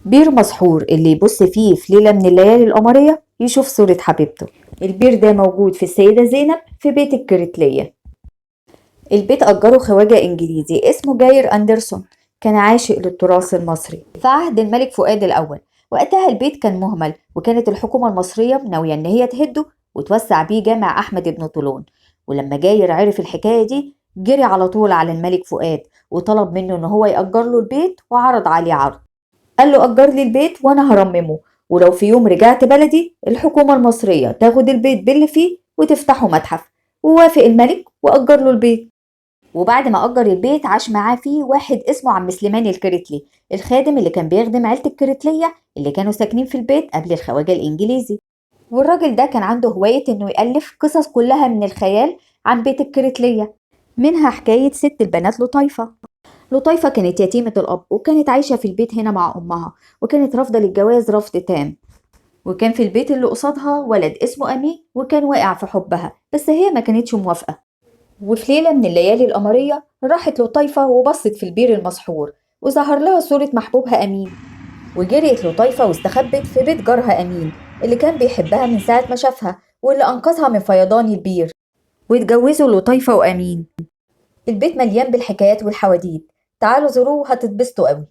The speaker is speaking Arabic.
بير مسحور اللي يبص فيه في ليلة من الليالي القمرية يشوف صورة حبيبته. البير ده موجود في السيدة زينب في بيت الكريتلية. البيت أجره خواجة إنجليزي اسمه جاير أندرسون، كان عاشق للتراث المصري في عهد الملك فؤاد الأول. وقتها البيت كان مهمل، وكانت الحكومة المصرية ناوية إن هي تهده وتوسع بيه جامع أحمد بن طولون. ولما جاير عرف الحكاية دي جري على طول على الملك فؤاد وطلب منه إن هو يأجر له البيت، وعرض عليه عرض. قال له أجر لي البيت وأنا هرممه، ولو في يوم رجعت بلدي الحكومة المصرية تاخد البيت باللي فيه وتفتحه متحف. ووافق الملك وأجر له البيت. وبعد ما أجر البيت عاش معاه فيه واحد اسمه عم سليمان الكريتلي، الخادم اللي كان بيخدم عيلة الكريتلية اللي كانوا ساكنين في البيت قبل الخواجة الإنجليزي. والراجل ده كان عنده هواية إنه يألف قصص كلها من الخيال عن بيت الكريتلية، منها حكاية ست البنات لطيفة. لطيفة كانت يتيمة الأب، وكانت عايشة في البيت هنا مع أمها، وكانت رافضة للجواز رفض تام. وكان في البيت اللي قصادها ولد اسمه أمين، وكان واقع في حبها بس هي ما كانتش موافقة. وفي ليلة من الليالي القمرية راحت لطيفة وبصت في البير المسحور، وظهر لها صورة محبوبها أمين. وجريت لطيفة واستخبت في بيت جارها أمين اللي كان بيحبها من ساعة ما شافها، واللي أنقذها من فيضان البير. واتجوزوا لطيفة وأمين. البيت مليان بالحكايات والحواديت، تعالوا زوروه هتتبسطوا قوي.